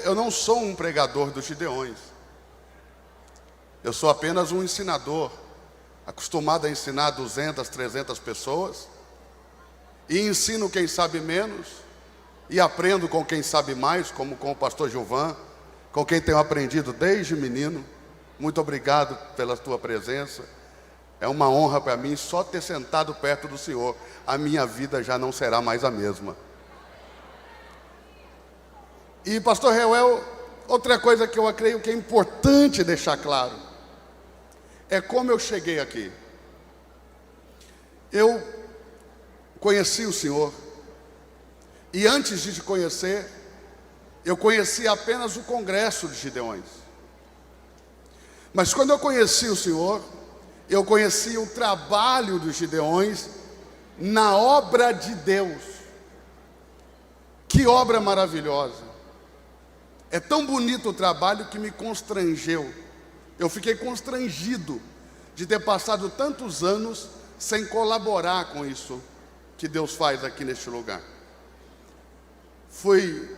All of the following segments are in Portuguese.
eu não sou um pregador dos Gideões. Eu sou apenas um ensinador, acostumado a ensinar 200, 300 pessoas, e ensino quem sabe menos, e aprendo com quem sabe mais, como com o pastor Gilvan, com quem tenho aprendido desde menino. Muito obrigado pela tua presença. É uma honra para mim só ter sentado perto do Senhor. A minha vida já não será mais a mesma. E pastor Reuel, outra coisa que eu creio que é importante deixar claro, é como eu cheguei aqui. Eu conheci o Senhor, e antes de te conhecer, eu conheci apenas o Congresso de Gideões. Mas quando eu conheci o Senhor, eu conheci o trabalho dos Gideões na obra de Deus. Que obra maravilhosa! É tão bonito o trabalho que me constrangeu. Eu fiquei constrangido de ter passado tantos anos sem colaborar com isso que Deus faz aqui neste lugar. Fui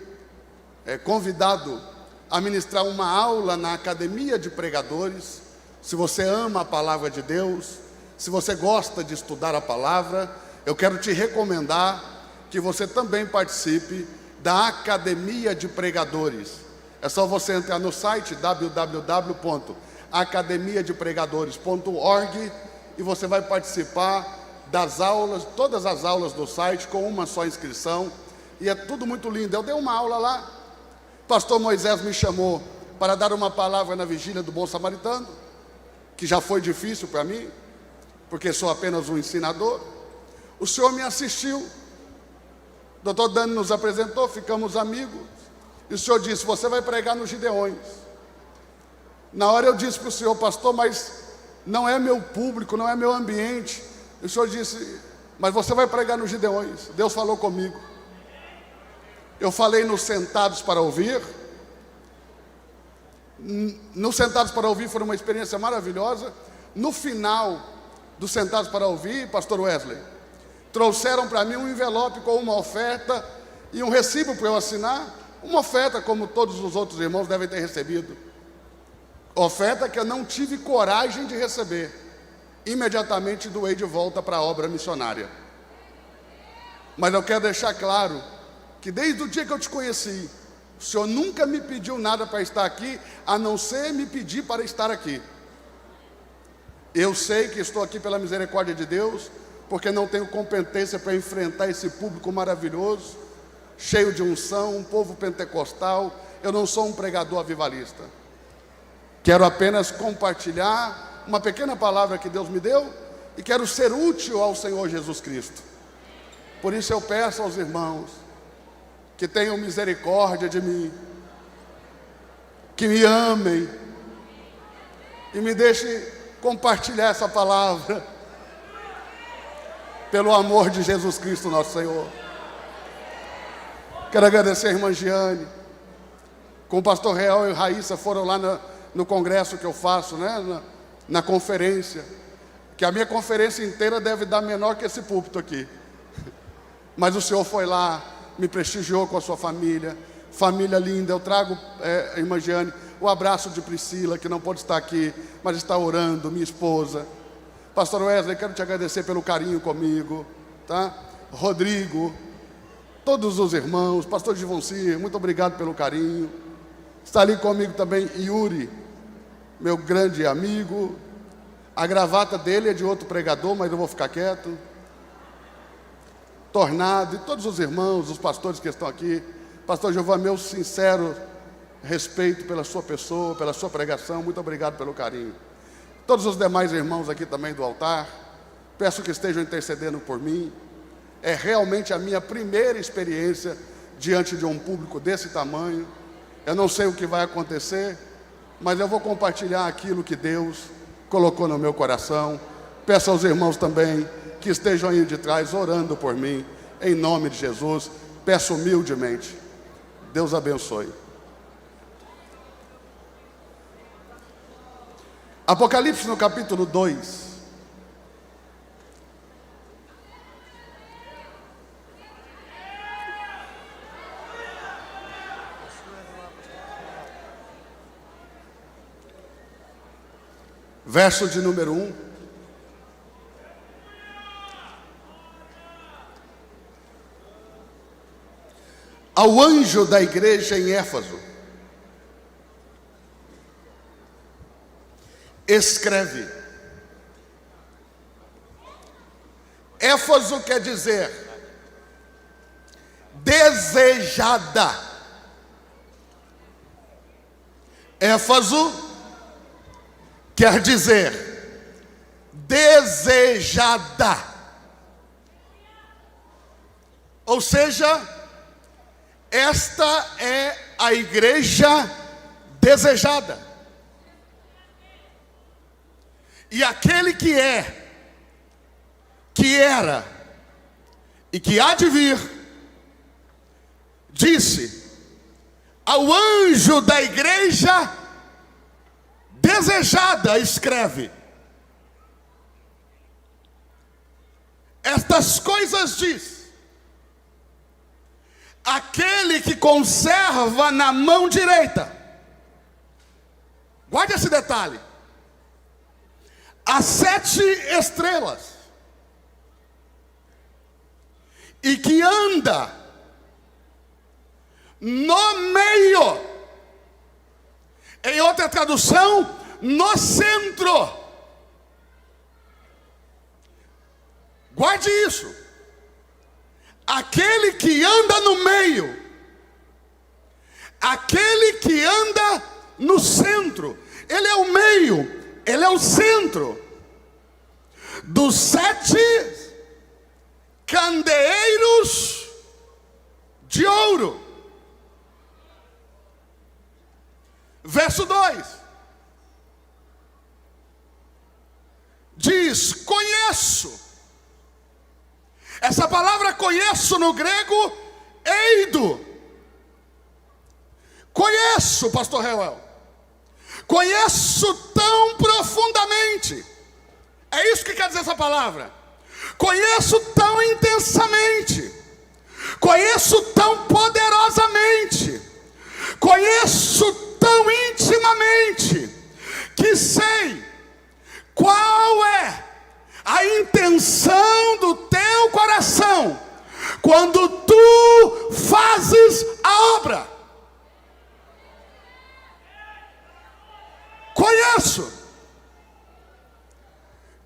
convidado a ministrar uma aula na Academia de Pregadores. Se você ama a palavra de Deus, se você gosta de estudar a palavra, eu quero te recomendar que você também participe da Academia de Pregadores. É só você entrar no site www.academiadepregadores.org e você vai participar das aulas, todas as aulas do site, com uma só inscrição, e é tudo muito lindo. Eu dei uma aula lá, o pastor Moisés me chamou para dar uma palavra na vigília do Bom Samaritano, que já foi difícil para mim, porque sou apenas um ensinador. O senhor me assistiu, o doutor Dani nos apresentou, ficamos amigos, e o senhor disse: você vai pregar nos Gideões. Na hora eu disse para o senhor: pastor, mas não é meu público, não é meu ambiente. E o senhor disse: mas você vai pregar nos Gideões. Deus falou comigo. Eu falei nos Sentados para Ouvir. Nos Sentados para Ouvir foi uma experiência maravilhosa. No final dos Sentados para Ouvir, pastor Wesley, trouxeram para mim um envelope com uma oferta e um recibo para eu assinar. Uma oferta como todos os outros irmãos devem ter recebido. Oferta que eu não tive coragem de receber. Imediatamente doei de volta para a obra missionária. Mas eu quero deixar claro que desde o dia que eu te conheci, o Senhor nunca me pediu nada para estar aqui, a não ser me pedir para estar aqui. Eu sei que estou aqui pela misericórdia de Deus, porque não tenho competência para enfrentar esse público maravilhoso, cheio de unção, um povo pentecostal. Eu não sou um pregador avivalista. Quero apenas compartilhar uma pequena palavra que Deus me deu, e quero ser útil ao Senhor Jesus Cristo. Por isso eu peço aos irmãos que tenham misericórdia de mim, que me amem e me deixem compartilhar essa palavra, pelo amor de Jesus Cristo nosso Senhor. Quero agradecer a irmã Giane, com o pastor Real e Raíssa foram lá no congresso que eu faço, né, na conferência, que a minha conferência inteira deve dar menor que esse púlpito aqui. Mas o senhor foi lá, me prestigiou com a sua família, família linda. Eu trago, irmã Giane, o abraço de Priscila, que não pode estar aqui, mas está orando, minha esposa. Pastor Wesley, quero te agradecer pelo carinho comigo, tá? Rodrigo, todos os irmãos, pastor Givonci, muito obrigado pelo carinho. Está ali comigo também Yuri, meu grande amigo. A gravata dele é de outro pregador, mas eu vou ficar quieto. Tornado, e todos os irmãos, os pastores que estão aqui. Pastor Gilvan, meu sincero respeito pela sua pessoa, pela sua pregação. Muito obrigado pelo carinho. Todos os demais irmãos aqui também do altar, peço que estejam intercedendo por mim. É realmente a minha primeira experiência diante de um público desse tamanho. Eu não sei o que vai acontecer, mas eu vou compartilhar aquilo que Deus colocou no meu coração. Peço aos irmãos também que estejam aí de trás orando por mim, em nome de Jesus. Peço humildemente. Deus abençoe. Apocalipse no capítulo 2. verso de número 1. Ao anjo da igreja em Éfeso, escreve. Éfeso quer dizer desejada. Éfeso quer dizer desejada. Ou seja, esta é a igreja desejada. E aquele que é, que era e que há de vir, disse ao anjo da igreja desejada, escreve: estas coisas diz aquele que conserva na mão direita, guarde esse detalhe, as 7 estrelas, e que anda no meio, em outra tradução, no centro. Guarde isso. Aquele que anda no meio, aquele que anda no centro, ele é o meio, ele é o centro dos 7 candeeiros de ouro. Verso 2 diz: conheço. Essa palavra conheço no grego, eido. Conheço, pastor Reuel. Conheço tão profundamente. É isso que quer dizer essa palavra. Conheço tão intensamente. Conheço tão poderosamente. Conheço tão intimamente que sei qual é a intenção do teu coração quando tu fazes a obra.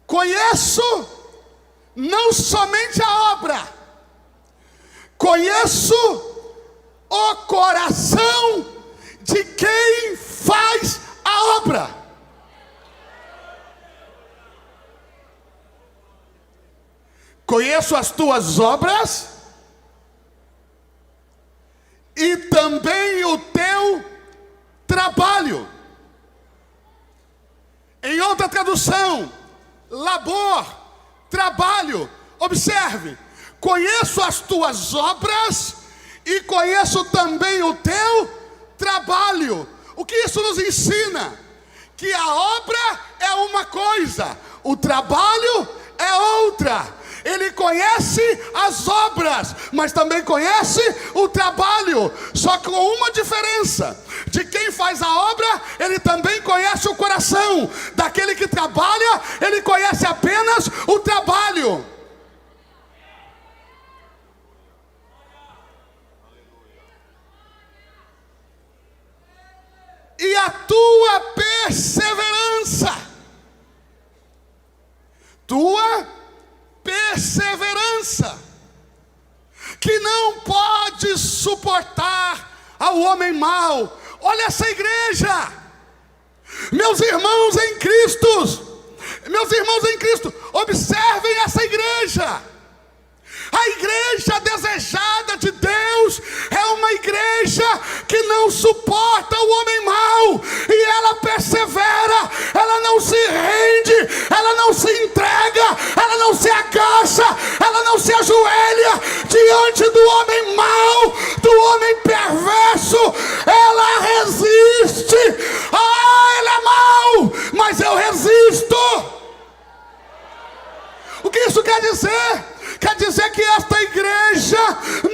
Conheço não somente a obra, conheço o coração de quem faz a obra. Conheço as tuas obras e também o teu trabalho. Em outra tradução, labor, trabalho. Observe, conheço as tuas obras e conheço também o teu trabalho. O que isso nos ensina? Que a obra é uma coisa, o trabalho é outra. Ele conhece as obras, mas também conhece o trabalho, só com uma diferença: de quem faz a obra, ele também conhece o coração. Daquele que trabalha, ele conhece apenas o trabalho. E a tua perseverança, que não pode suportar ao homem mau. Olha essa igreja, meus irmãos em Cristo, observem essa igreja. A igreja desejada de Deus é uma igreja que não suporta o homem mau, e ela persevera, ela não se rende, ela não se entrega, ela não se agacha, ela não se ajoelha diante do homem mau, do homem perverso. Ela resiste. Ele é mau, mas eu resisto. O que isso quer dizer? Quer dizer que esta igreja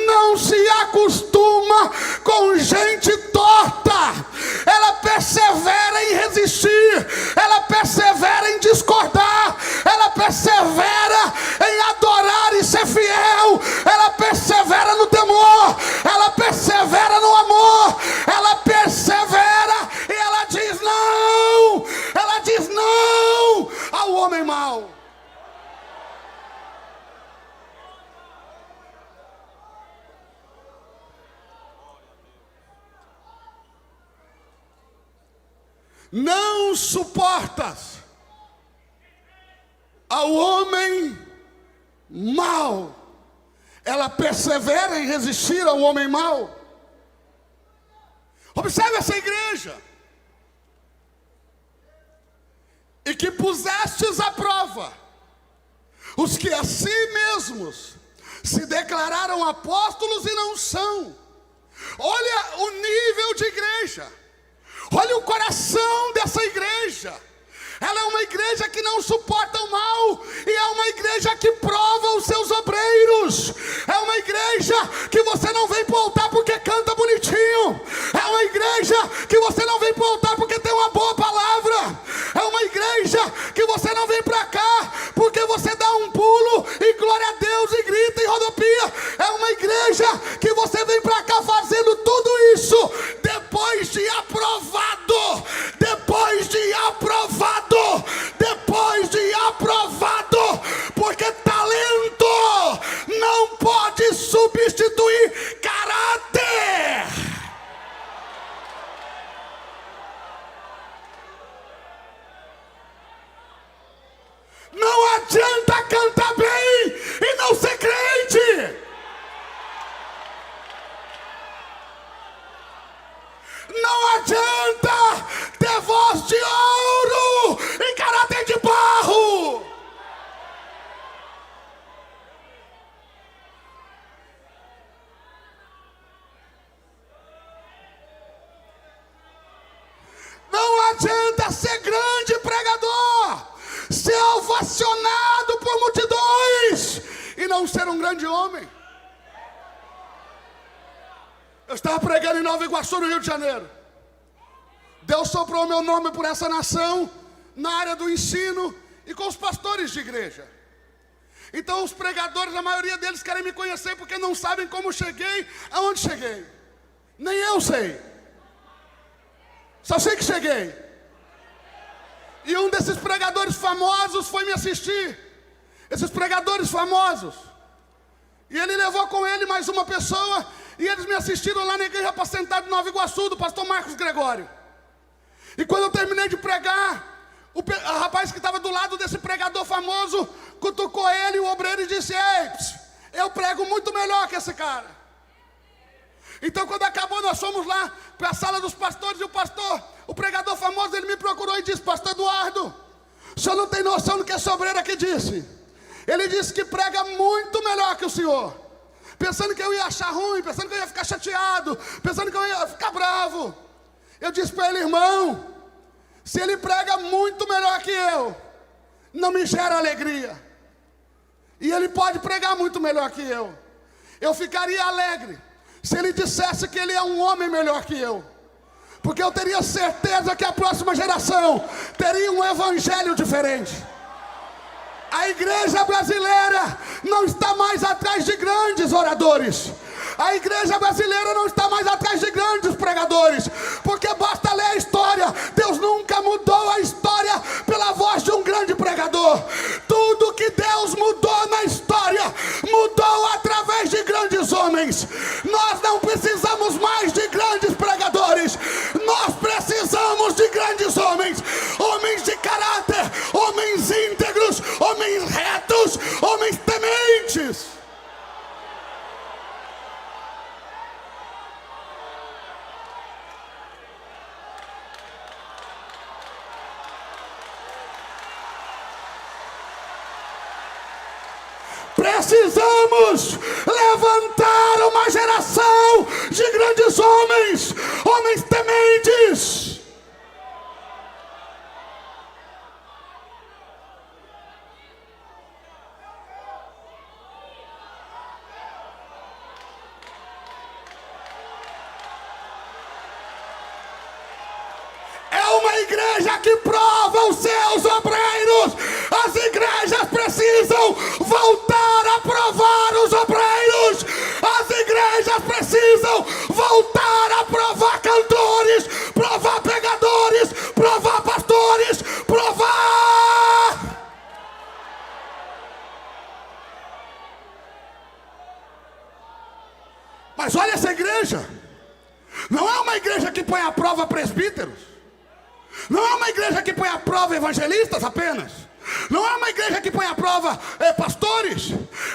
não se acostuma com gente torta. Ela persevera em resistir, ela persevera não suportas ao homem mau. Ela persevera em resistir ao homem mau. Observe essa igreja. E que pusestes à prova os que a si mesmos se declararam apóstolos e não são. Olha o nível de igreja. Olha o coração dessa igreja. Ela é uma igreja que não suporta o mal, e é uma igreja que prova os seus obreiros. É uma igreja que você não vem para o altar porque canta bonitinho. É uma igreja que você não vem para o altar porque tem uma boa palavra. É uma igreja que você não vem para cá porque você dá um pulo e glória a Deus e grita e rodopia. É uma igreja que você vem para cá fazendo tudo isso depois de aprovado, depois de aprovado, depois de aprovado, porque talento não pode substituir caráter. Não adianta cantar bem e não ser crente. Não adianta ter voz de ouro e caráter de barro. Não adianta ser grande pregador, ser ovacionado por multidões e não ser um grande homem. Eu estava pregando em Nova Iguaçu, no Rio de Janeiro. Deus soprou meu nome por essa nação, na área do ensino e com os pastores de igreja. Então os pregadores, a maioria deles querem me conhecer porque não sabem como cheguei, aonde cheguei. Nem eu sei. Só sei que cheguei. E um desses pregadores famosos foi me assistir. Esses pregadores famosos. E ele levou com ele mais uma pessoa. E eles me assistiram lá na igreja apacentada de Nova Iguaçu, do pastor Marcos Gregório. E quando eu terminei de pregar, o rapaz que estava do lado desse pregador famoso cutucou ele, o obreiro, e disse: ei, eu prego muito melhor que esse cara. Então quando acabou, nós fomos lá para a sala dos pastores, e o pregador famoso, ele me procurou e disse: pastor Eduardo, o senhor não tem noção do que esse obreiro aqui disse. Ele disse que prega muito melhor que o senhor. Pensando que eu ia achar ruim, pensando que eu ia ficar chateado, pensando que eu ia ficar bravo. Eu disse para ele: irmão, se ele prega muito melhor que eu, não me gera alegria. E ele pode pregar muito melhor que eu ficaria alegre se ele dissesse que ele é um homem melhor que eu, porque eu teria certeza que a próxima geração teria um evangelho diferente. A igreja brasileira não está mais atrás de grandes oradores. A igreja brasileira não está mais atrás de grandes pregadores, porque basta ler a história. Deus nunca mudou a história pela voz de um grande pregador. Tudo que Deus mudou na história, mudou através de grandes homens. Nós não precisamos mais de grandes pregadores. Nós precisamos de grandes homens. Homens de caráter, homens íntegros, homens retos, homens tementes. Precisamos levantar uma geração de grandes homens, homens tementes. É uma igreja que prova os seus obreiros. As igrejas precisam voltar a provar os obreiros. As igrejas precisam voltar a provar cantores, provar pregadores, provar pastores, provar. Mas olha essa igreja. Não é uma igreja que põe à prova presbíteros. Não é uma igreja que põe à prova evangelistas apenas. Não é uma igreja que põe à prova pastores.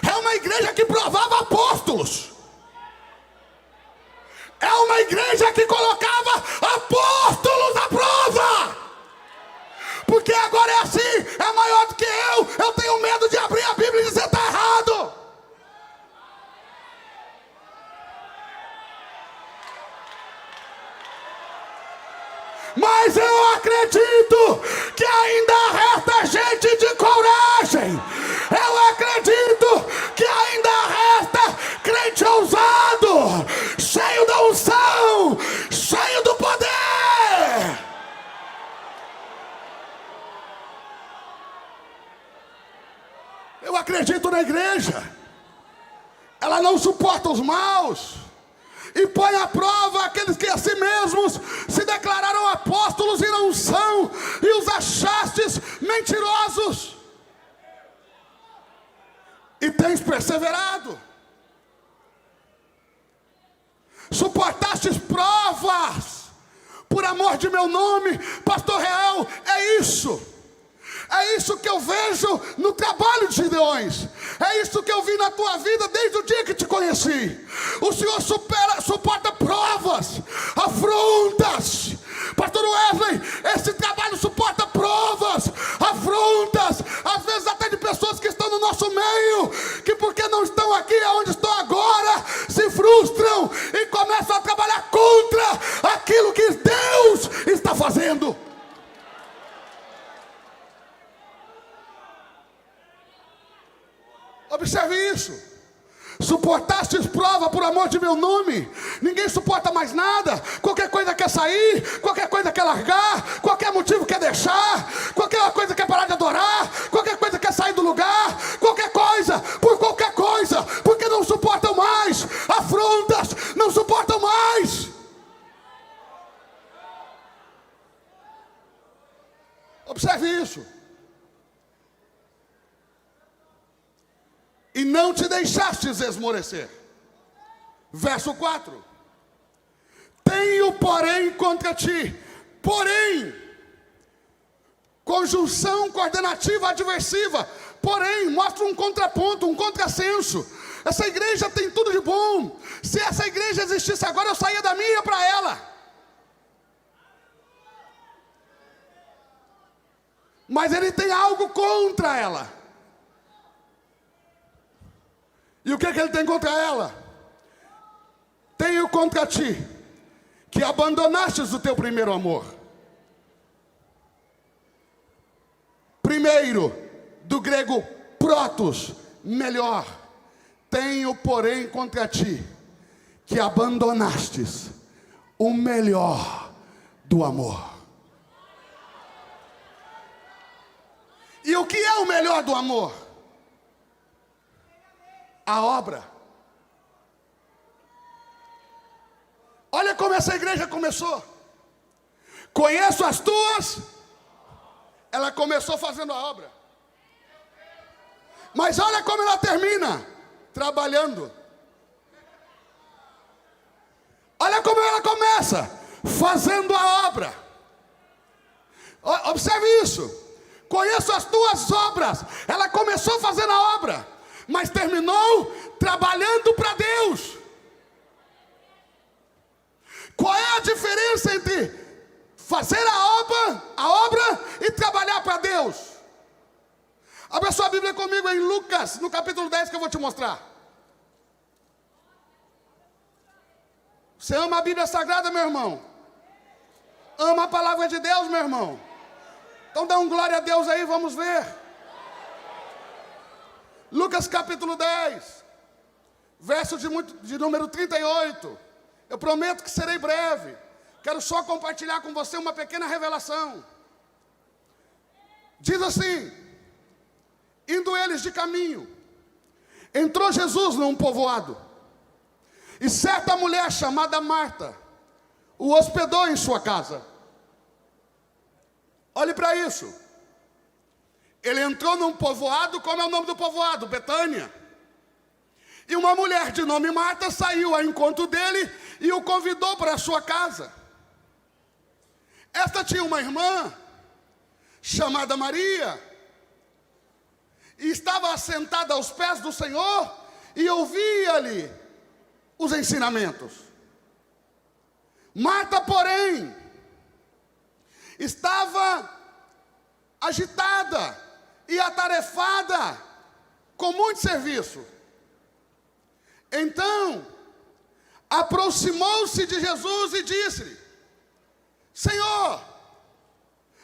É uma igreja que provava apóstolos. É uma igreja que colocava apóstolos à prova. Porque agora é assim, é maior do que eu tenho medo de abrir a Bíblia e dizer está errado. Mas eu acredito que ainda resta gente de coragem. Eu acredito que ainda resta crente ousado, cheio da unção, cheio do poder. Eu acredito na igreja. Ela não suporta os maus e põe à prova aqueles que a si mesmos se declararam apóstolos e não são, e os achastes mentirosos. E tens perseverado. Suportastes provas por amor de meu nome. Pastor Real, é isso. É isso que eu vejo no trabalho de Gideões. É isso que eu vi na tua vida desde o dia que te conheci. O Senhor suporta provas, afrontas. Pastor Wesley, esse trabalho suporta provas, afrontas, às vezes até de pessoas que estão no nosso meio, que porque não estão aqui onde estou agora, se frustram e começam a trabalhar contra aquilo que Deus está fazendo. Observe isso. Suportastes prova por amor de meu nome. Ninguém suporta mais nada. Qualquer coisa quer sair, qualquer coisa quer largar, qualquer motivo quer deixar, qualquer coisa quer parar de adorar, qualquer coisa quer sair do lugar, qualquer coisa, por qualquer coisa, porque não suportam mais. Afrontas, não suportam mais. Observe isso. E não te deixastes esmorecer. Verso 4. Tenho, porém, contra ti. Porém. Conjunção coordenativa adversiva. Porém, mostra um contraponto, um contrassenso. Essa igreja tem tudo de bom. Se essa igreja existisse agora, eu saía da minha e ia para ela. Mas ele tem algo contra ela. E o que ele tem contra ela? Tenho contra ti, que abandonastes o teu primeiro amor. Primeiro, do grego protos, melhor. Tenho, porém, contra ti, que abandonastes o melhor do amor. E o que é o melhor do amor? A obra. Olha como essa igreja começou. Conheço as tuas. Ela começou fazendo a obra. Mas olha como ela termina. Trabalhando. Olha como ela começa. Fazendo a obra. Observe isso. Conheço as tuas obras. Ela começou fazendo a obra, mas terminou trabalhando para Deus. Qual é a diferença entre fazer a obra e trabalhar para Deus? Abra sua Bíblia comigo em Lucas, no capítulo 10, que eu vou te mostrar. Você ama a Bíblia Sagrada, meu irmão? Ama a palavra de Deus, meu irmão? Então dá um glória a Deus aí, vamos ver. Lucas capítulo 10, verso de número 38. Eu prometo que serei breve. Quero só compartilhar com você uma pequena revelação. Diz assim: indo eles de caminho, entrou Jesus num povoado, e certa mulher chamada Marta o hospedou em sua casa. Olhe para isso. Ele entrou num povoado. Como é o nome do povoado? Betânia. E uma mulher de nome Marta saiu ao encontro dele e o convidou para a sua casa. Esta tinha uma irmã chamada Maria, e estava sentada aos pés do Senhor e ouvia-lhe os ensinamentos. Marta, porém, estava agitada e atarefada com muito serviço. Então, aproximou-se de Jesus e disse-lhe: Senhor,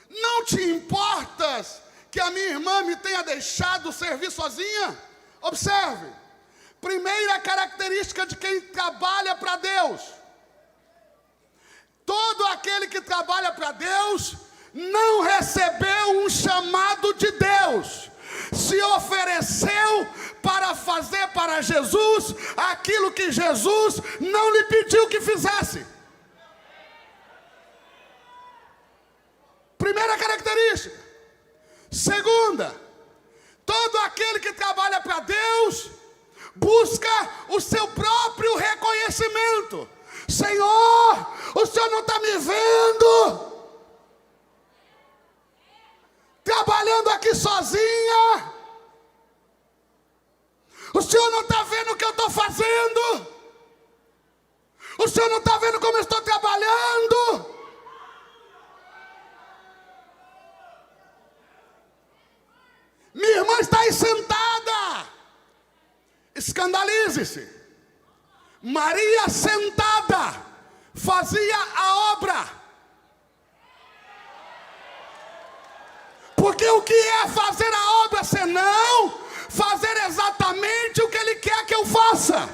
não te importas que a minha irmã me tenha deixado servir sozinha? Observe, primeira característica de quem trabalha para Deus: todo aquele que trabalha para Deus não recebeu um chamado de Deus, se ofereceu para fazer para Jesus aquilo que Jesus não lhe pediu que fizesse. Primeira característica. Segunda, todo aquele que trabalha para Deus busca o seu próprio reconhecimento. Senhor, o Senhor não está me vendo trabalhando aqui sozinha? O Senhor não está vendo o que eu estou fazendo? O Senhor não está vendo como eu estou trabalhando? Minha irmã está aí sentada. Escandalize-se. Maria sentada fazia a obra. Porque o que é fazer a obra senão fazer exatamente o que Ele quer que eu faça?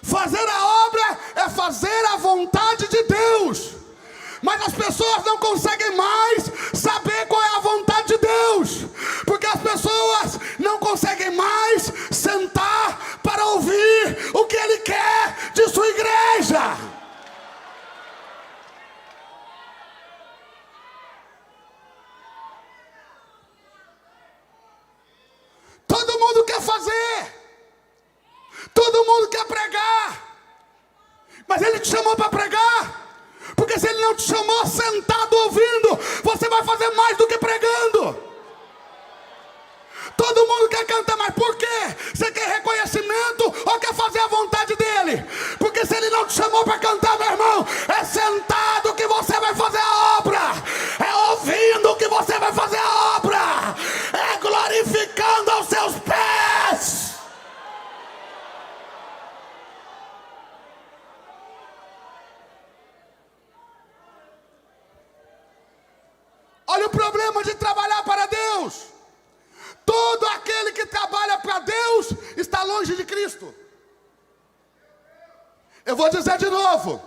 Fazer a obra é fazer a vontade de Deus. Mas as pessoas não conseguem mais saber qual é a vontade de Deus, porque as pessoas não conseguem mais sentar para ouvir o que Ele quer de sua igreja. Todo mundo quer fazer, todo mundo quer pregar, mas Ele te chamou para pregar. Porque se Ele não te chamou sentado ouvindo, você vai fazer mais do que pregando. Todo mundo quer cantar, mas por quê? Você quer reconhecimento ou quer fazer a vontade dEle? Porque se Ele não te chamou para cantar, meu irmão, é sentado que você vai fazer a obra, é ouvindo que você vai fazer a obra, é glorificando aos seus pés. Olha o problema de trabalhar para Deus. Todo aquele que trabalha para Deus está longe de Cristo. Eu vou dizer de novo.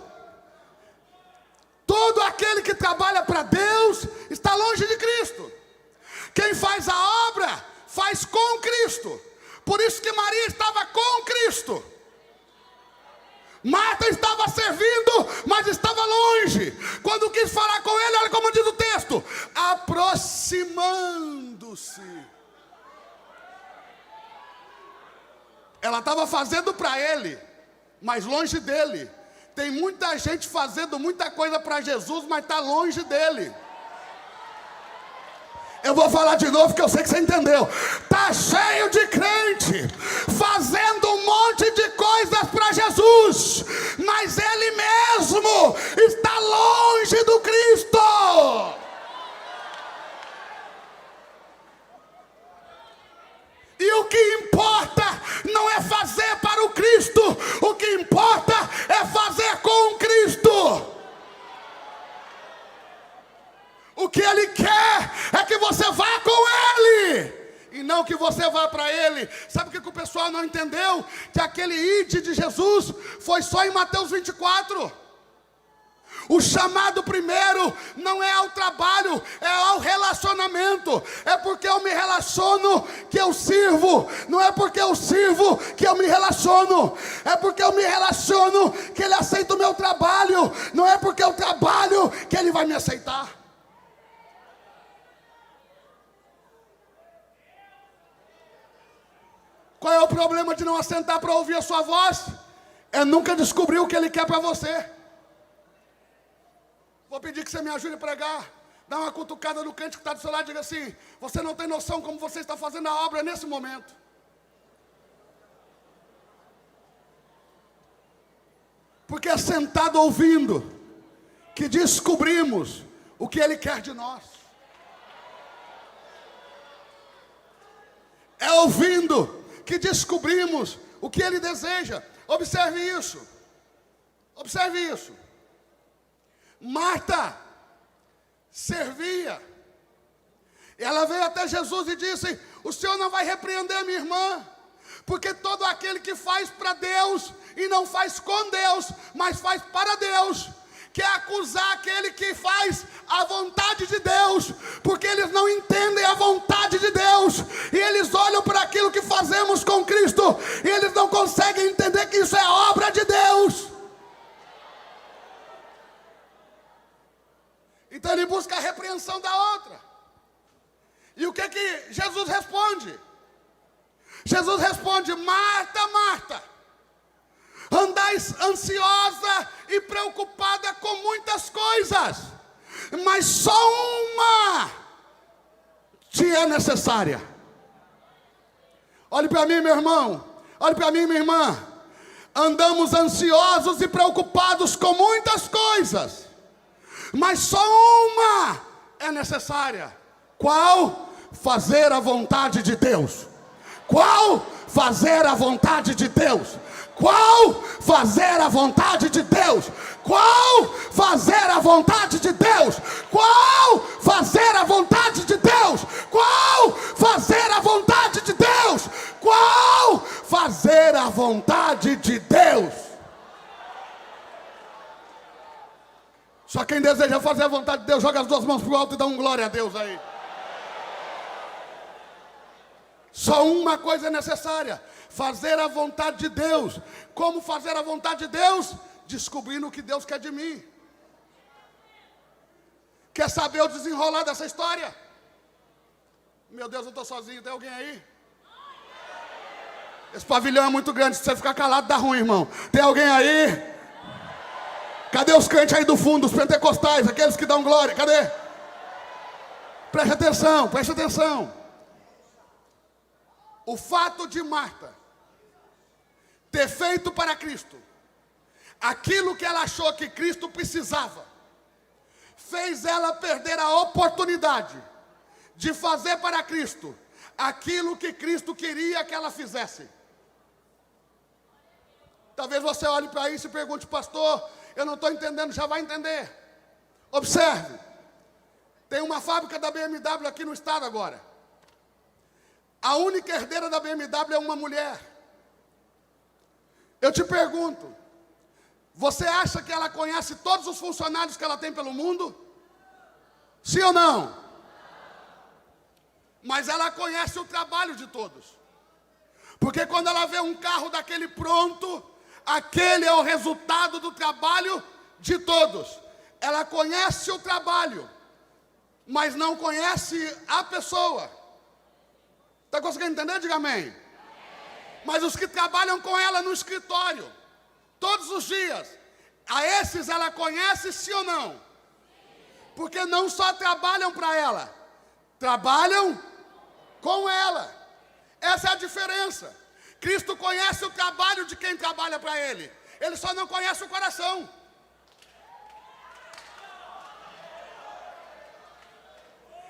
Todo aquele que trabalha para Deus está longe de Cristo. Quem faz a obra, faz com Cristo. Por isso que Maria estava com Cristo. Marta estava servindo, mas estava longe. Quando quis falar com Ele, olha como diz o texto: aproximando-se. Ela estava fazendo para Ele, mas longe dEle. Tem muita gente fazendo muita coisa para Jesus, mas está longe dEle. Eu vou falar de novo que eu sei que você entendeu. Está cheio de crente fazendo um monte de coisas para Jesus, mas ele mesmo está longe do Cristo. E o que importa não é fazer para o Cristo, o que importa é fazer com o Cristo. O que Ele quer é que você vá com Ele, e não que você vá para Ele. Sabe o que o pessoal não entendeu? Que aquele ide de Jesus foi só em Mateus 24. O chamado primeiro não é ao trabalho, é ao relacionamento. É porque eu me relaciono que eu sirvo. Não é porque eu sirvo que eu me relaciono. É porque eu me relaciono que Ele aceita o meu trabalho. Não é porque eu trabalho que Ele vai me aceitar. Qual é o problema de não assentar para ouvir a sua voz? É nunca descobrir o que Ele quer para você. Vou pedir que você me ajude a pregar. Dá uma cutucada no crente que está do seu lado e diga assim: você não tem noção como você está fazendo a obra nesse momento. Porque é sentado ouvindo que descobrimos o que Ele quer de nós. É ouvindo que descobrimos o que Ele deseja. Observe isso. Observe isso. Marta servia. Ela veio até Jesus e disse: o Senhor não vai repreender minha irmã, porque todo aquele que faz para Deus e não faz com Deus, mas faz para Deus, quer acusar aquele que faz a vontade de Deus, porque eles não entendem a vontade de Deus, e eles olham para aquilo que fazemos com Cristo, e eles não conseguem entender que isso é obra de Deus. Então ele busca a repreensão da outra. E o que que Jesus responde? Jesus responde: Marta, Marta, andais ansiosa e preocupada com muitas coisas, mas só uma te é necessária. Olhe para mim, meu irmão. Olhe para mim, minha irmã. Andamos ansiosos e preocupados com muitas coisas, mas só uma é necessária. Qual? Fazer a vontade de Deus. Qual? Fazer a vontade de Deus. Qual? Fazer a vontade de Deus. Qual? Fazer a vontade de Deus. Qual? Fazer a vontade de Deus. Qual? Fazer a vontade de Deus. Qual? Fazer a vontade de Deus. Só quem deseja fazer a vontade de Deus, joga as duas mãos para o alto e dá um glória a Deus aí. Só uma coisa é necessária: fazer a vontade de Deus. Como fazer a vontade de Deus? Descobrindo o que Deus quer de mim. Quer saber o desenrolar dessa história? Meu Deus, eu estou sozinho, tem alguém aí? Esse pavilhão é muito grande, se você ficar calado dá ruim, irmão. Tem alguém aí? Cadê os crentes aí do fundo, os pentecostais, aqueles que dão glória? Cadê? Preste atenção, preste atenção. O fato de Marta ter feito para Cristo aquilo que ela achou que Cristo precisava, fez ela perder a oportunidade de fazer para Cristo aquilo que Cristo queria que ela fizesse. Talvez você olhe para isso e pergunte: pastor, eu não estou entendendo. Já vai entender. Observe, tem uma fábrica da BMW aqui no estado agora. A única herdeira da BMW é uma mulher. Eu te pergunto, você acha que ela conhece todos os funcionários que ela tem pelo mundo? Sim ou não? Mas ela conhece o trabalho de todos. Porque quando ela vê um carro daquele pronto, aquele é o resultado do trabalho de todos. Ela conhece o trabalho, mas não conhece a pessoa. Está conseguindo entender? Diga amém. Mas os que trabalham com ela no escritório, todos os dias, a esses ela conhece, sim ou não? Porque não só trabalham para ela, trabalham com ela. Essa é a diferença. Cristo conhece o trabalho de quem trabalha para Ele. Ele só não conhece o coração.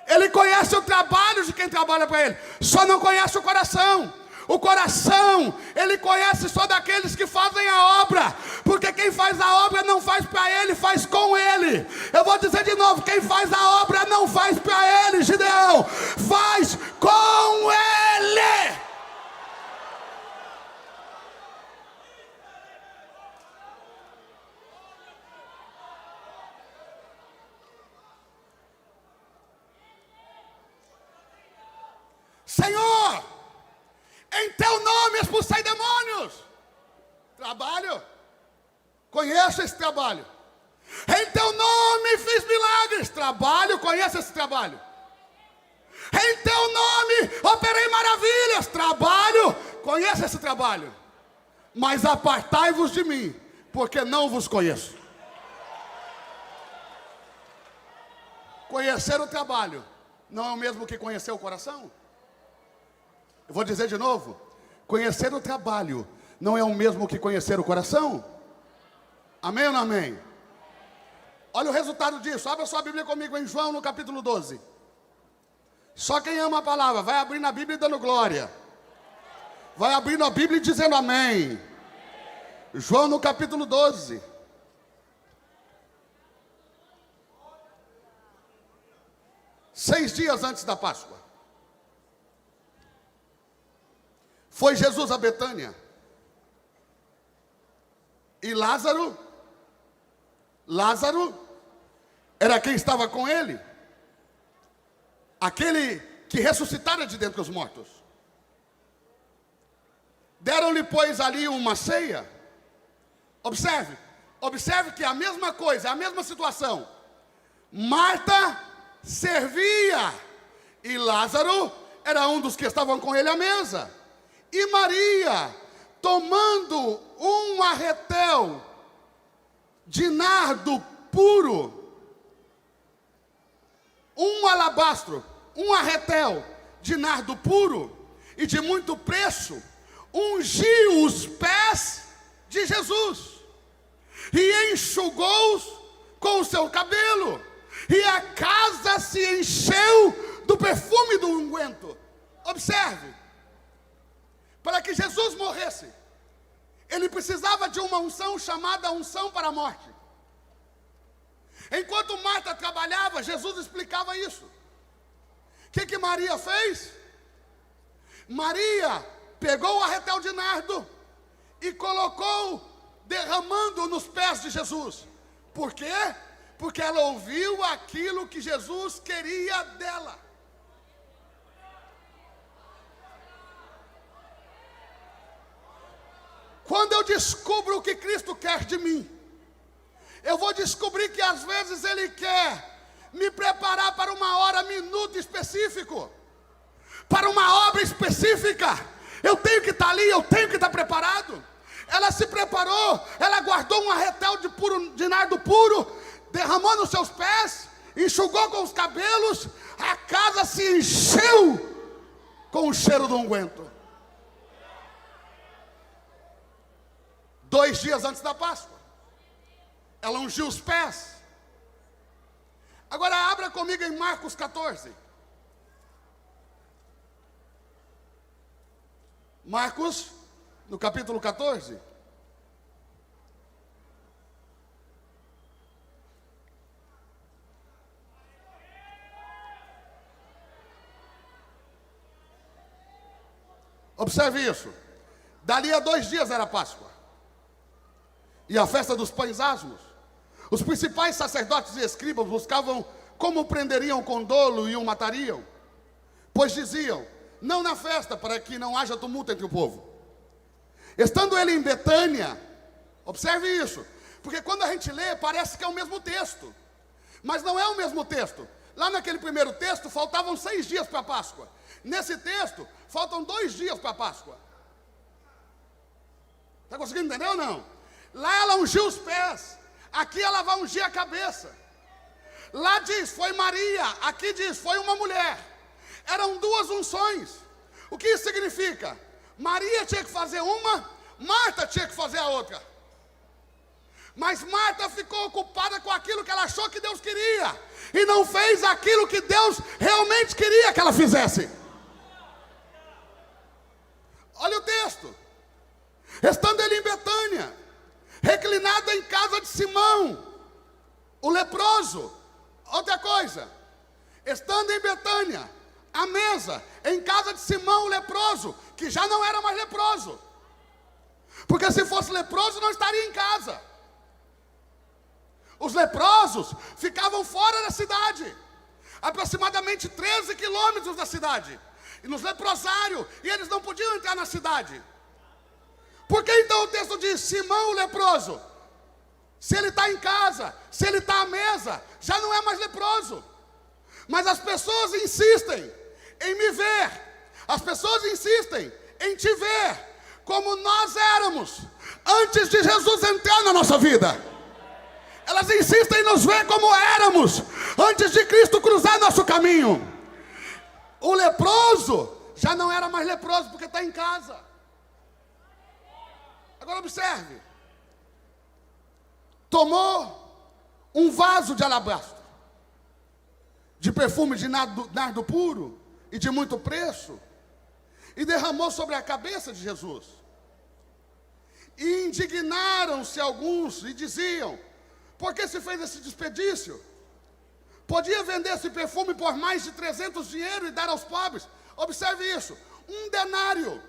Ele conhece o trabalho de quem trabalha para Ele, só não conhece o coração. O coração, Ele conhece só daqueles que fazem a obra, porque quem faz a obra não faz para Ele, faz com Ele. Eu vou dizer de novo: quem faz a obra não faz para Ele, Gideão, faz com Ele. Senhor, em teu nome expulsei demônios. Trabalho, conheço esse trabalho. Em teu nome fiz milagres. Trabalho, conheço esse trabalho. Em teu nome operei maravilhas. Trabalho, conheço esse trabalho. Mas apartai-vos de mim, porque não vos conheço. Conhecer o trabalho não é o mesmo que conhecer o coração? Eu vou dizer de novo. Conhecer o trabalho não é o mesmo que conhecer o coração? Amém ou não amém? Olha o resultado disso. Abra sua Bíblia comigo em João no capítulo 12. Só quem ama a palavra vai abrir na Bíblia e dando glória. Vai abrindo a Bíblia e dizendo amém. João no capítulo 12. Seis dias antes da Páscoa, foi Jesus a Betânia. E Lázaro era quem estava com ele. Aquele que ressuscitara de dentre os mortos. Deram-lhe, pois, ali uma ceia. Observe que é a mesma coisa, é a mesma situação. Marta servia e Lázaro era um dos que estavam com ele à mesa. E Maria, tomando um arretel de nardo puro, um alabastro, um arretel de nardo puro e de muito preço, ungiu os pés de Jesus e enxugou-os com o seu cabelo, e a casa se encheu do perfume do unguento. Observe, para que Jesus morresse, ele precisava de uma unção chamada unção para a morte. Enquanto Marta trabalhava, Jesus explicava isso. O que Maria fez? Maria pegou o arretel de nardo e colocou, derramando nos pés de Jesus. Por quê? Porque ela ouviu aquilo que Jesus queria dela. Quando eu descubro o que Cristo quer de mim, eu vou descobrir que às vezes Ele quer me preparar para uma hora, minuto específico, para uma obra específica. Eu tenho que estar ali, eu tenho que estar preparado. Ela se preparou, ela guardou um arretel de nardo puro, derramou nos seus pés, enxugou com os cabelos, a casa se encheu com o cheiro do unguento. 2 dias antes da Páscoa, ela ungiu os pés. Agora abra comigo em Marcos 14. Marcos, no capítulo 14. Observe isso. Dali a 2 dias era Páscoa. E a festa dos pães asmos. Os principais sacerdotes e escribas buscavam como o prenderiam com dolo e o matariam. Pois diziam, não na festa, para que não haja tumulto entre o povo. Estando ele em Betânia, observe isso, porque quando a gente lê, parece que é o mesmo texto. Mas não é o mesmo texto. Lá naquele primeiro texto, faltavam 6 dias para a Páscoa. Nesse texto, faltam 2 dias para a Páscoa. Está conseguindo entender ou não? Lá ela ungiu os pés, aqui ela vai ungir a cabeça. Lá diz, foi Maria, aqui diz, foi uma mulher. Eram 2 unções. O que isso significa? Maria tinha que fazer uma, Marta tinha que fazer a outra. Mas Marta ficou ocupada com aquilo que ela achou que Deus queria, e não fez aquilo que Deus realmente queria que ela fizesse. Olha o texto. Estando ele em Betânia, reclinado em casa de Simão, o leproso. Outra coisa, estando em Betânia, à mesa, em casa de Simão, o leproso, que já não era mais leproso, porque se fosse leproso não estaria em casa. Os leprosos ficavam fora da cidade, aproximadamente 13 quilômetros da cidade, e nos leprosários, e eles não podiam entrar na cidade. Por que então o texto diz Simão o leproso? Se ele está em casa, se ele está à mesa, já não é mais leproso. Mas as pessoas insistem em me ver, as pessoas insistem em te ver, como nós éramos antes de Jesus entrar na nossa vida. Elas insistem em nos ver como éramos antes de Cristo cruzar nosso caminho. O leproso já não era mais leproso porque está em casa. Agora observe. Tomou um vaso de alabastro, de perfume de nardo puro e de muito preço, e derramou sobre a cabeça de Jesus. E indignaram-se alguns e diziam: por que se fez esse desperdício? Podia vender esse perfume por mais de 300 dinheiros e dar aos pobres. Observe isso, 1 denário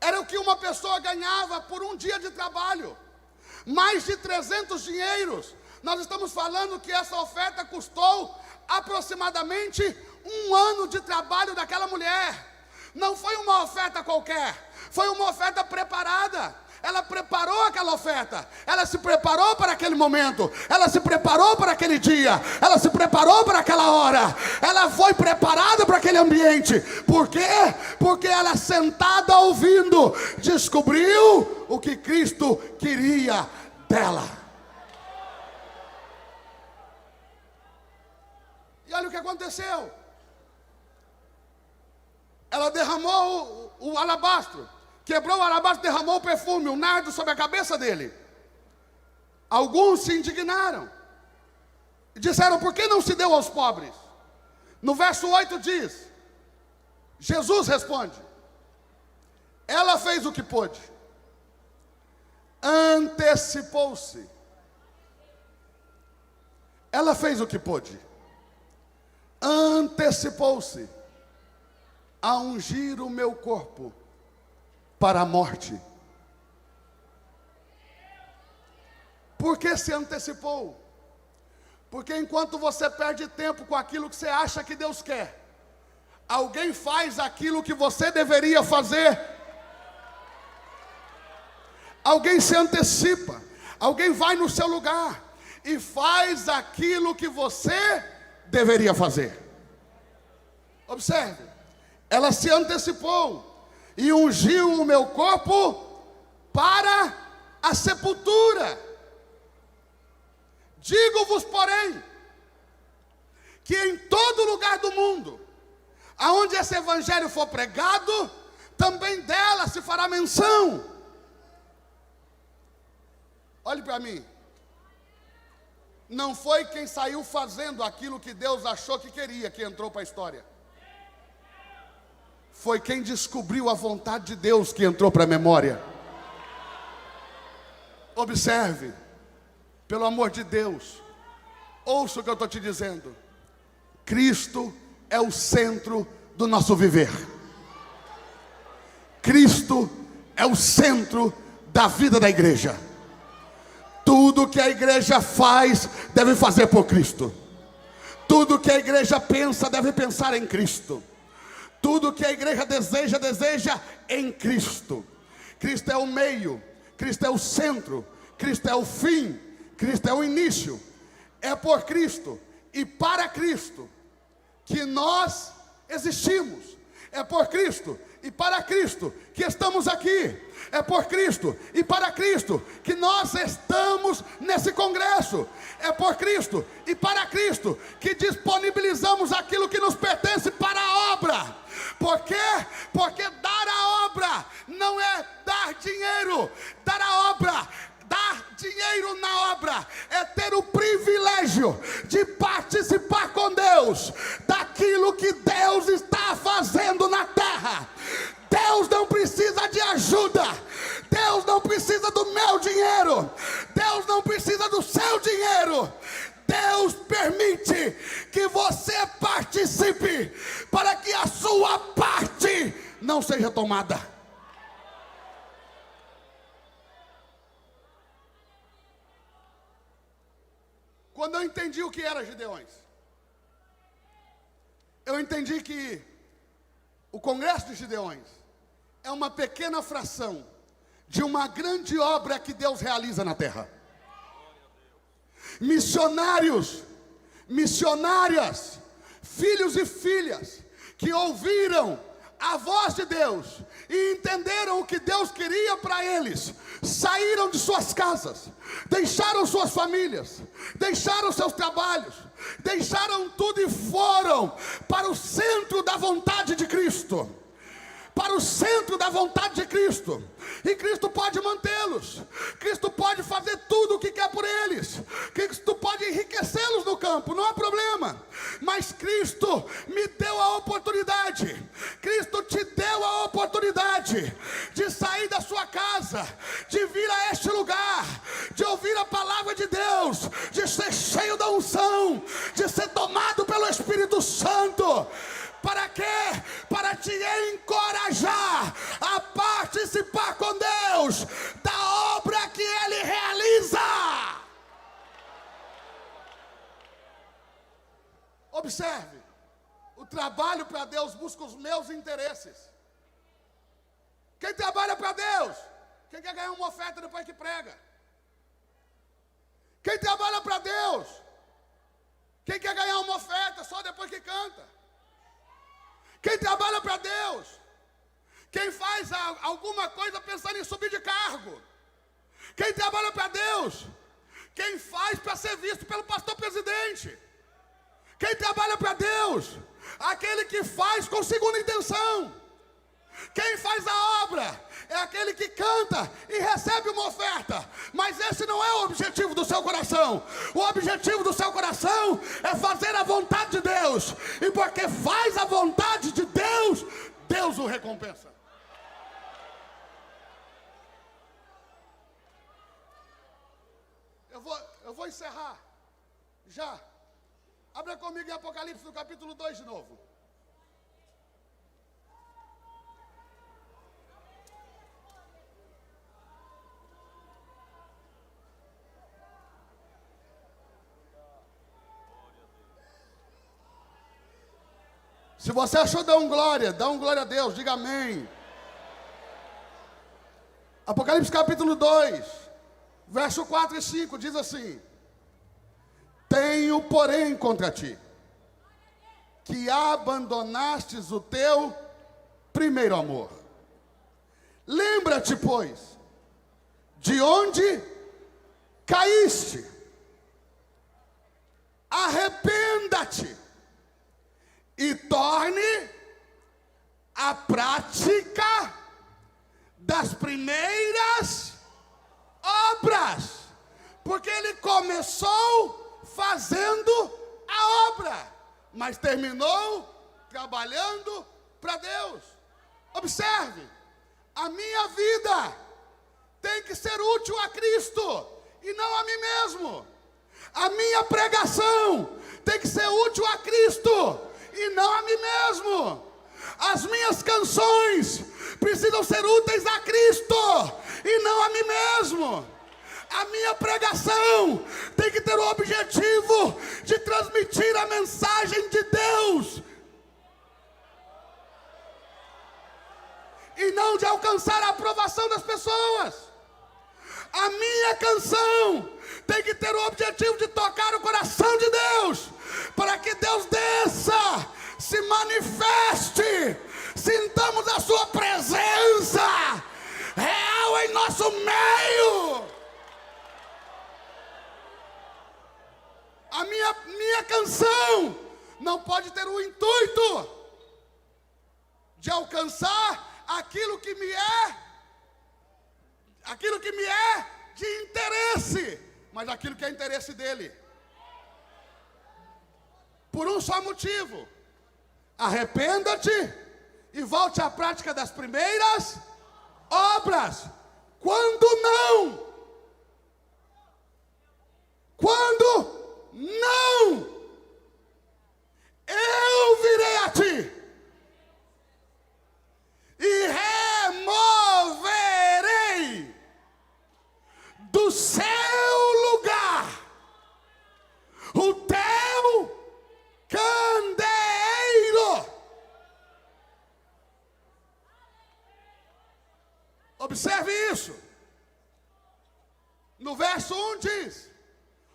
era o que uma pessoa ganhava por um dia de trabalho. Mais de 300 dinheiros. Nós estamos falando que essa oferta custou aproximadamente 1 ano de trabalho daquela mulher. Não foi uma oferta qualquer, foi uma oferta preparada. Ela preparou aquela oferta, ela se preparou para aquele momento, ela se preparou para aquele dia, ela se preparou para aquela hora, ela foi preparada para aquele ambiente. Por quê? Porque ela, sentada ouvindo, descobriu o que Cristo queria dela. E olha o que aconteceu. Ela derramou o alabastro, quebrou o alabastro, derramou o perfume, o nardo sobre a cabeça dele. Alguns se indignaram e disseram: por que não se deu aos pobres? No verso 8 diz, Jesus responde: ela fez o que pôde, antecipou-se. Ela fez o que pôde, antecipou-se a ungir o meu corpo para a morte. Por que se antecipou? Porque enquanto você perde tempo com aquilo que você acha que Deus quer, alguém faz aquilo que você deveria fazer. Alguém se antecipa, alguém vai no seu lugar e faz aquilo que você deveria fazer. Observe, ela se antecipou e ungiu o meu corpo para a sepultura. Digo-vos, porém, que em todo lugar do mundo, aonde esse evangelho for pregado, também dela se fará menção. Olhe para mim. Não foi quem saiu fazendo aquilo que Deus achou que queria que entrou para a história. Foi quem descobriu a vontade de Deus que entrou para a memória. Observe, pelo amor de Deus, ouça o que eu estou te dizendo. Cristo é o centro do nosso viver. Cristo é o centro da vida da igreja. Tudo que a igreja faz, deve fazer por Cristo. Tudo que a igreja pensa, deve pensar em Cristo. Tudo que a igreja deseja, deseja em Cristo. Cristo é o meio, Cristo é o centro, Cristo é o fim, Cristo é o início. É por Cristo e para Cristo que nós existimos. É por Cristo e para Cristo que estamos aqui. É por Cristo e para Cristo que nós estamos nesse congresso. É por Cristo e para Cristo que disponibilizamos aquilo que nos pertence para a obra. Por quê? Porque dar a obra não é dar dinheiro. Dar a obra, dar dinheiro na obra, é ter o privilégio de participar com Deus daquilo que Deus está fazendo na terra. Deus não precisa de ajuda. Deus não precisa do meu dinheiro. Deus não precisa do seu dinheiro. Deus permite que você participe para que a sua parte não seja tomada. Quando eu entendi o que era Gideões, eu entendi que o Congresso de Gideões é uma pequena fração de uma grande obra que Deus realiza na terra. Missionários, missionárias, filhos e filhas que ouviram a voz de Deus e entenderam o que Deus queria para eles, saíram de suas casas, deixaram suas famílias, deixaram seus trabalhos, deixaram tudo e foram para o centro da vontade de Cristo. Para o centro da vontade de Cristo. E Cristo pode mantê-los. Cristo pode fazer tudo o que quer por eles. Cristo pode enriquecê-los no campo, não há problema. Mas Cristo me deu a oportunidade. Cristo te deu a oportunidade de sair da sua casa, de vir a este lugar, de ouvir a palavra de Deus, de ser cheio da unção, de ser tomado pelo Espírito Santo. Para quê? Para te encorajar a participar com Deus da obra que Ele realiza. Observe, o trabalho para Deus busca os meus interesses. Quem trabalha para Deus? Quem quer ganhar uma oferta depois que prega? Quem trabalha para Deus? Quem quer ganhar uma oferta só depois que canta? Quem trabalha para Deus? Quem faz alguma coisa pensando em subir de cargo? Quem trabalha para Deus? Quem faz para ser visto pelo pastor presidente? Quem trabalha para Deus? Aquele que faz com segunda intenção. Quem faz a obra é aquele que canta e recebe uma oferta. Mas esse não é o objetivo do seu coração. O objetivo do seu coração é fazer a vontade de Deus. E porque faz a vontade de Deus, Deus o recompensa. Eu vou encerrar já. Abra comigo em Apocalipse no capítulo 2 de novo. Se você achou, dá um glória a Deus, diga amém. Apocalipse capítulo 2, verso 4 e 5, diz assim: tenho, porém, contra ti, que abandonastes o teu primeiro amor. Lembra-te, pois, de onde caíste. Arrependa-te e torne a prática das primeiras obras. Porque ele começou fazendo a obra, mas terminou trabalhando para Deus. Observe, a minha vida tem que ser útil a Cristo e não a mim mesmo. A minha pregação tem que ser útil a Cristo e não a mim mesmo. As minhas canções precisam ser úteis a Cristo e não a mim mesmo. A minha pregação tem que ter o objetivo de transmitir a mensagem de Deus e não de alcançar a aprovação das pessoas. A minha canção tem que ter o objetivo de tocar o coração de Deus, para que Deus desça, se manifeste, sintamos a sua presença real em nosso meio. A minha canção não pode ter o intuito de alcançar aquilo que me é de interesse, mas aquilo que é interesse dele. Por um só motivo: arrependa-te e volte à prática das primeiras obras. Quando não, eu virei a ti e removerei do seu lugar o teu candeeiro. Observe isso. No verso 1 diz: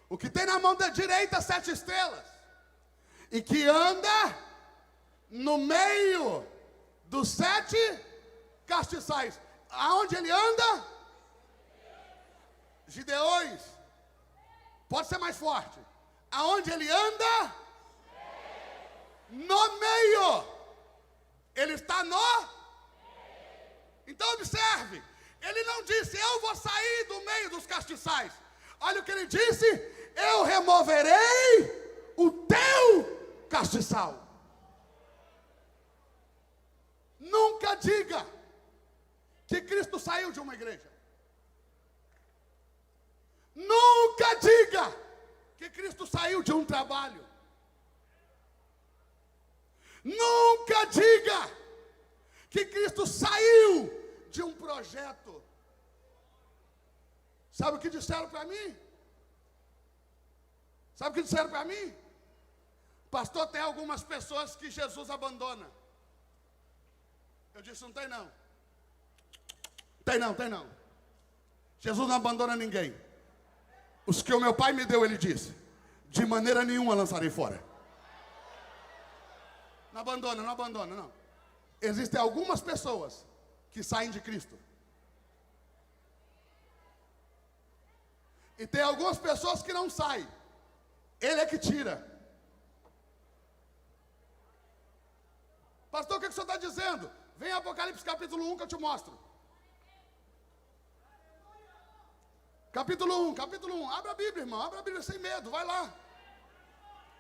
o que tem na mão da direita 7 estrelas, e que anda no meio dos 7 castiçais. Aonde ele anda? Gideões. Pode ser mais forte. Aonde ele anda? No meio. Ele está no? Então observe. Ele não disse, eu vou sair do meio dos castiçais. Olha o que ele disse. Eu removerei o teu castiçal. Nunca diga que Cristo saiu de uma igreja. Nunca diga que Cristo saiu de um trabalho. Nunca diga que Cristo saiu de um projeto. Sabe o que disseram para mim? Sabe o que disseram para mim? Pastor, tem algumas pessoas que Jesus abandona. Eu disse, não tem não. Tem não. Jesus não abandona ninguém. Os que o meu pai me deu, ele disse, de maneira nenhuma lançarei fora. Não abandona, não. Existem algumas pessoas que saem de Cristo. E tem algumas pessoas que não saem. Ele é que tira. Pastor, o que o senhor está dizendo? Vem Apocalipse capítulo 1 que eu te mostro. Capítulo 1. Abra a Bíblia, irmão. Abra a Bíblia sem medo. Vai lá.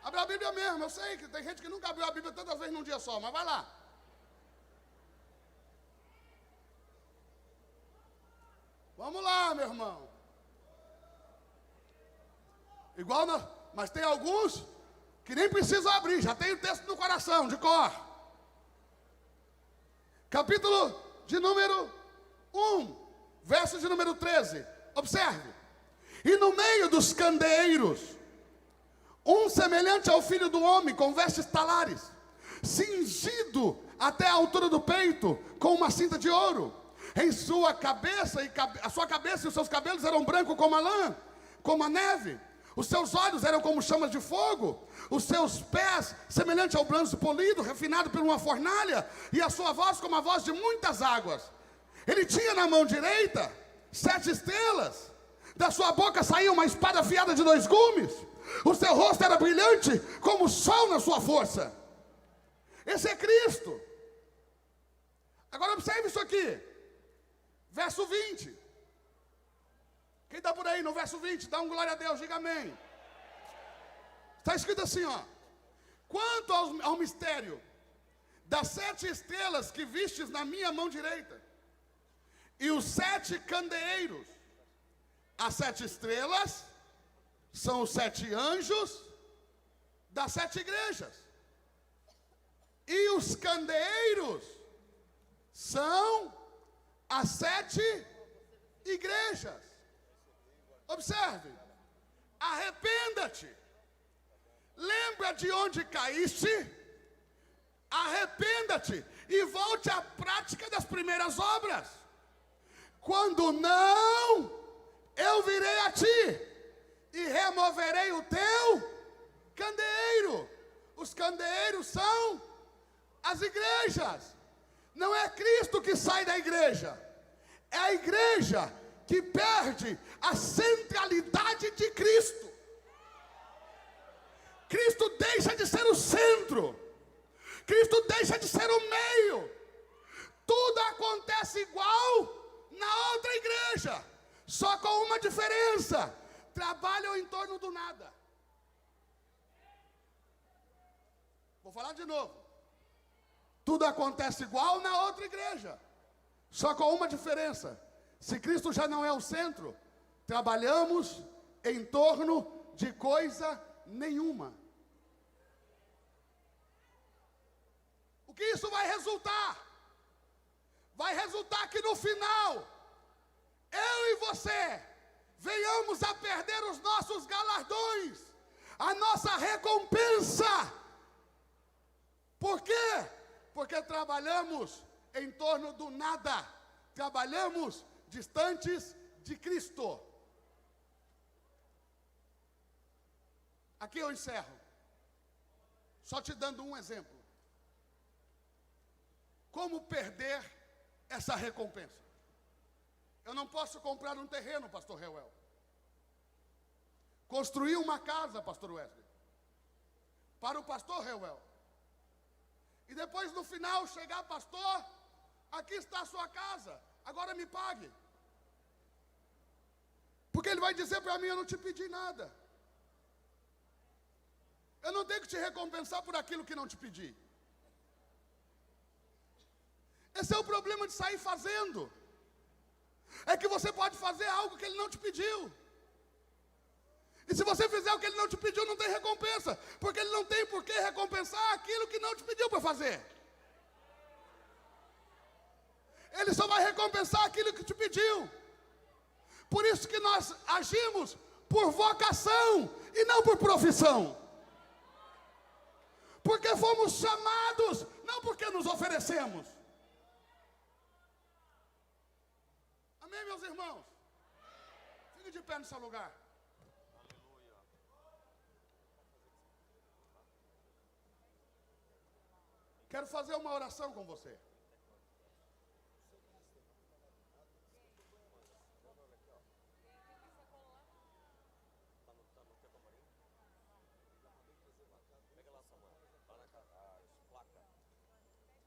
Abra a Bíblia mesmo. Eu sei que tem gente que nunca abriu a Bíblia tantas vezes num dia só. Mas vai lá. Vamos lá, meu irmão. Igual nós. Mas tem alguns que nem precisam abrir. Já tem o texto no coração, de cor. Capítulo de número 1. Verso de número 13. Observe. E no meio dos candeeiros, um semelhante ao filho do homem, com vestes talares, cingido até a altura do peito, com uma cinta de ouro. Em sua cabeça, a sua cabeça e os seus cabelos eram brancos como a lã, como a neve. Os seus olhos eram como chamas de fogo. Os seus pés, semelhante ao bronze polido, refinado por uma fornalha. E a sua voz como a voz de muitas águas. Ele tinha na mão direita 7 estrelas. Da sua boca saía uma espada afiada de 2 gumes. O seu rosto era brilhante como o sol na sua força. Esse é Cristo. Agora observe isso aqui. Verso 20. Quem está por aí no verso 20? Dá um glória a Deus, diga amém. Está escrito assim, ó. Quanto ao mistério das 7 estrelas que vistes na minha mão direita, e os 7 candeeiros, as 7 estrelas são os 7 anjos das 7 igrejas, e os candeeiros são as 7 igrejas. Observe, arrependa-te, lembra de onde caíste, arrependa-te e volte à prática das primeiras obras. Quando não, eu virei a ti e removerei o teu candeeiro. Os candeeiros são as igrejas. Não é Cristo que sai da igreja, é a igreja que perde a centralidade de Cristo. Cristo deixa de ser o centro. Cristo deixa de ser o meio. Tudo acontece igual na outra igreja, só com uma diferença: trabalham em torno do nada. Vou falar de novo. Tudo acontece igual na outra igreja, só com uma diferença: se Cristo já não é o centro, trabalhamos em torno de coisa nenhuma. O que isso vai resultar? Vai resultar que no final, eu e você venhamos a perder os nossos galardões, a nossa recompensa. Por quê? Porque trabalhamos em torno do nada, trabalhamos distantes de Cristo. Aqui eu encerro, só te dando um exemplo. Como perder essa recompensa? Eu não posso comprar um terreno, pastor Reuel. construir uma casa, pastor Wesley, para o pastor Reuel. E depois no final chegar, pastor, aqui está a sua casa, agora me pague. Porque ele vai dizer para mim, eu não te pedi nada. Eu não tenho que te recompensar por aquilo que não te pedi. Esse é o problema de sair fazendo. É que você pode fazer algo que ele não te pediu. E se você fizer o que ele não te pediu, não tem recompensa. Porque ele não tem por que recompensar aquilo que não te pediu para fazer. Ele só vai recompensar aquilo que te pediu. Por isso que nós agimos por vocação e não por profissão. Porque fomos chamados, não porque nos oferecemos. Amém, meus irmãos? Fique de pé no seu lugar. Quero fazer uma oração com você.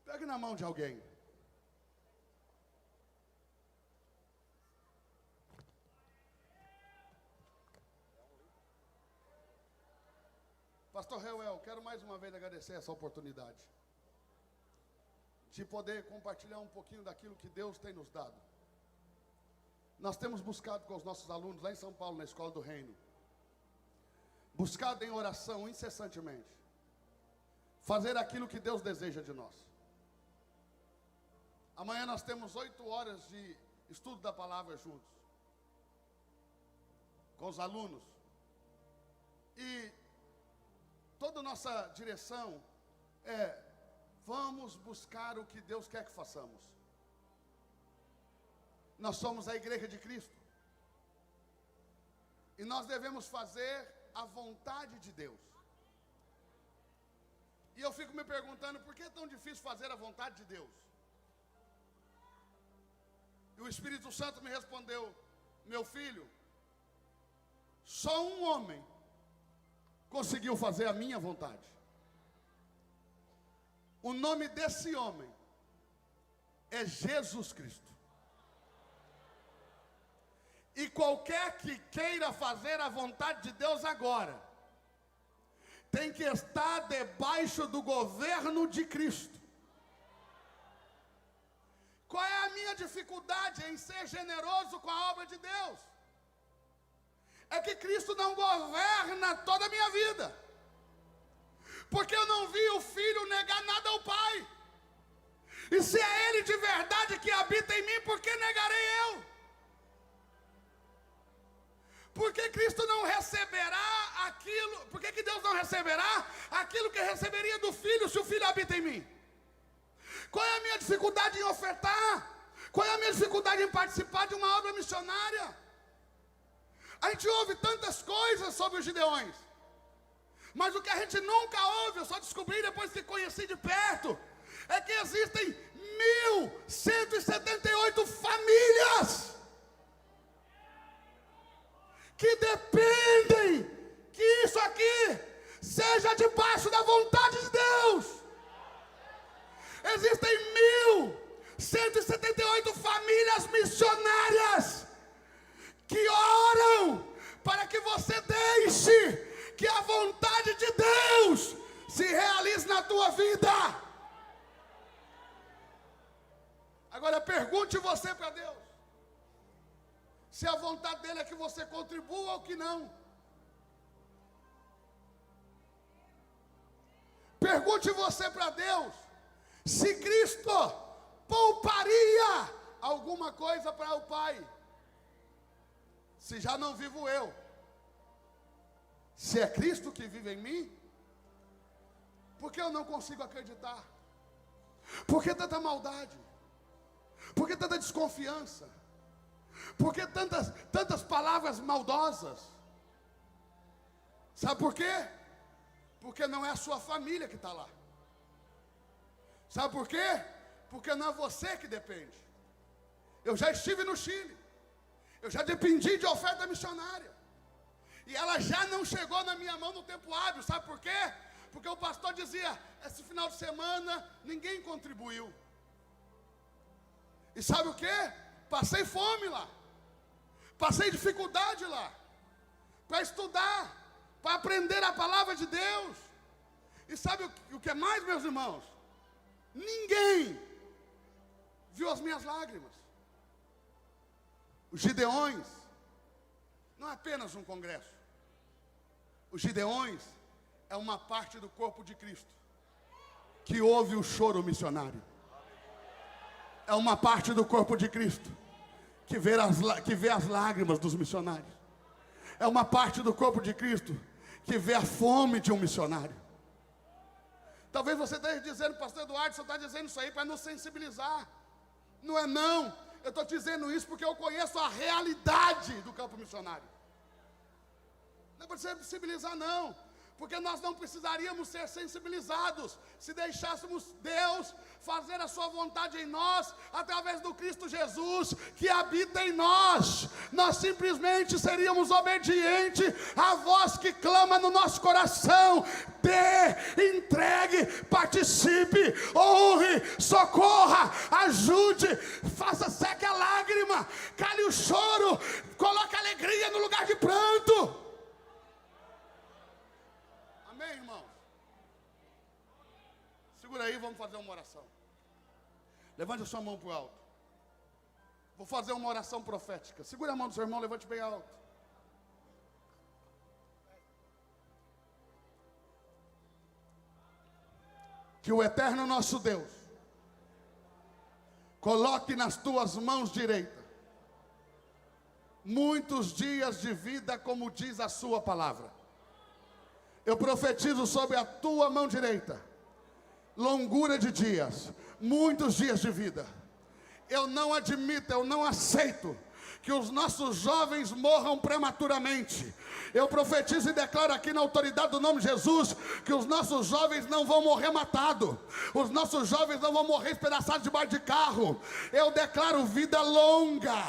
Pegue na mão de alguém. Pastor Reuel, quero mais uma vez agradecer essa oportunidade de poder compartilhar um pouquinho daquilo que Deus tem nos dado. Nós temos buscado com os nossos alunos lá em São Paulo, na Escola do Reino, buscado em oração incessantemente, fazer aquilo que Deus deseja de nós. Amanhã nós temos 8 horas de estudo da palavra juntos, com os alunos. E toda a nossa direção é: vamos buscar o que Deus quer que façamos. Nós somos a igreja de Cristo. E nós devemos fazer a vontade de Deus. E eu fico me perguntando, por que é tão difícil fazer a vontade de Deus? E o Espírito Santo me respondeu: meu filho, só um homem conseguiu fazer a minha vontade. O nome desse homem é Jesus Cristo. E qualquer que queira fazer a vontade de Deus agora, tem que estar debaixo do governo de Cristo. Qual é a minha dificuldade em ser generoso com a obra de Deus? É que Cristo não governa toda a minha vida. Porque eu não vi o Filho negar nada ao Pai. E se é Ele de verdade que habita em mim, por que negarei eu? Por que Cristo não receberá aquilo? Por que Deus não receberá aquilo que receberia do Filho, se o Filho habita em mim? Qual é a minha dificuldade em ofertar? Qual é a minha dificuldade em participar de uma obra missionária? A gente ouve tantas coisas sobre os Gideões, mas o que a gente nunca ouve, eu só descobri depois que conheci de perto, é que existem 1.178 famílias que dependem que isso aqui seja debaixo da vontade de Deus. Existem 1.178 famílias missionárias que oram para que você deixe que a vontade de Deus se realize na tua vida. Agora pergunte você para Deus, se a vontade dele é que você contribua ou que não. Pergunte você para Deus, se Cristo pouparia alguma coisa para o Pai, se já não vivo eu, se é Cristo que vive em mim. Por que eu não consigo acreditar? Por que tanta maldade? Por que tanta desconfiança? Por que tantas palavras maldosas? Sabe por quê? Porque não é a sua família que está lá. Sabe por quê? Porque não é você que depende. Eu já estive no Chile. Eu já dependi de oferta missionária. E ela já não chegou na minha mão no tempo hábil, sabe por quê? Porque o pastor dizia, esse final de semana ninguém contribuiu. E sabe o quê? Passei fome lá. Passei dificuldade lá. Para estudar, para aprender a palavra de Deus. E sabe o que é mais, meus irmãos? Ninguém viu as minhas lágrimas. Os Gideões não é apenas um congresso. Os Gideões é uma parte do corpo de Cristo que ouve o choro missionário. É uma parte do corpo de Cristo que vê as lágrimas dos missionários. É uma parte do corpo de Cristo que vê a fome de um missionário. Talvez você esteja dizendo, pastor Eduardo, você está dizendo isso aí para nos sensibilizar. Não é não. Eu estou dizendo isso porque eu conheço a realidade do campo missionário. Não é para sensibilizar não. Porque nós não precisaríamos ser sensibilizados se deixássemos Deus fazer a sua vontade em nós, através do Cristo Jesus que habita em nós. Nós simplesmente seríamos obedientes à voz que clama no nosso coração. Dê, entregue, participe, honre, socorra, ajude, faça seque a lágrima, cale o choro, coloque alegria no lugar de pranto. Amém, irmãos? Segura aí, vamos fazer uma oração. Levante a sua mão para o alto. Vou fazer uma oração profética. Segura a mão do seu irmão, levante bem alto. Que o eterno nosso Deus coloque nas tuas mãos direitas muitos dias de vida, como diz a sua palavra. Eu profetizo sobre a tua mão direita longura de dias, muitos dias de vida. Eu não admito, eu não aceito que os nossos jovens morram prematuramente. Eu profetizo e declaro aqui na autoridade do nome de Jesus que os nossos jovens não vão morrer matados. Os nossos jovens não vão morrer espedaçados debaixo de carro. Eu declaro vida longa.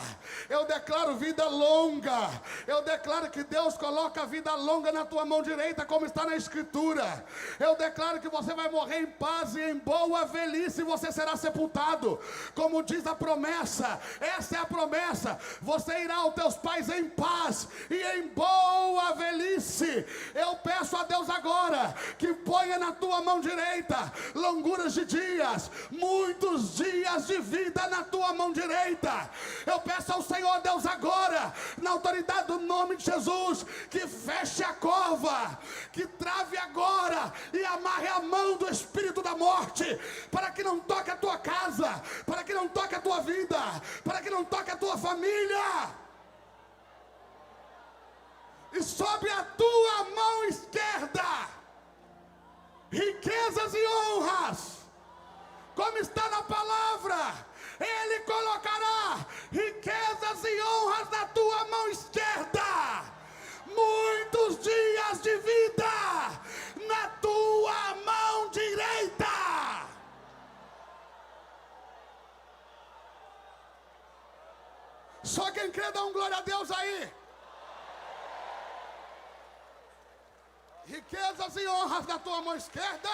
Eu declaro vida longa. Eu declaro que Deus coloca a vida longa na tua mão direita, como está na Escritura. Eu declaro que você vai morrer em paz e em boa velhice, e você será sepultado. Como diz a promessa, essa é a promessa. Você irá aos teus pais em paz e em boa velhice. Eu peço a Deus agora que ponha na tua mão direita longuras de dias, muitos dias de vida na tua mão direita. Eu peço ao Senhor Deus agora, na autoridade do nome de Jesus, que feche a cova, que trave agora e amarre a mão do espírito da morte, para que não toque a tua casa, para que não toque a tua vida, para que não toque a tua família. E sobre a tua mão esquerda, riquezas e honras, como está na palavra. Ele colocará riquezas e honras na tua mão esquerda, muitos dias de vida na tua mão direita. Só quem crê dá um glória a Deus aí. Riquezas e honras na tua mão esquerda,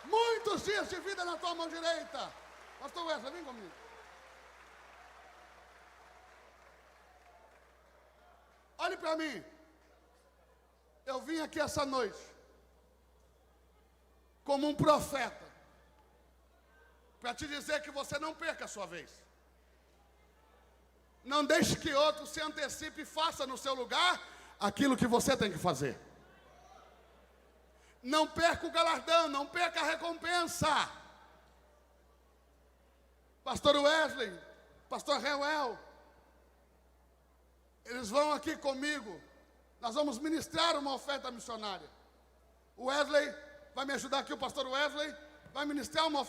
muitos dias de vida na tua mão direita. Pastor Wesley, vem comigo. Olhe para mim. Eu vim aqui essa noite como um profeta para te dizer que você não perca a sua vez. Não deixe que outro se antecipe e faça no seu lugar aquilo que você tem que fazer. Não perca o galardão, não perca a recompensa. Pastor Wesley, Pastor Reuel, eles vão aqui comigo. Nós vamos ministrar uma oferta missionária. O Wesley vai me ajudar aqui, o pastor Wesley vai ministrar uma oferta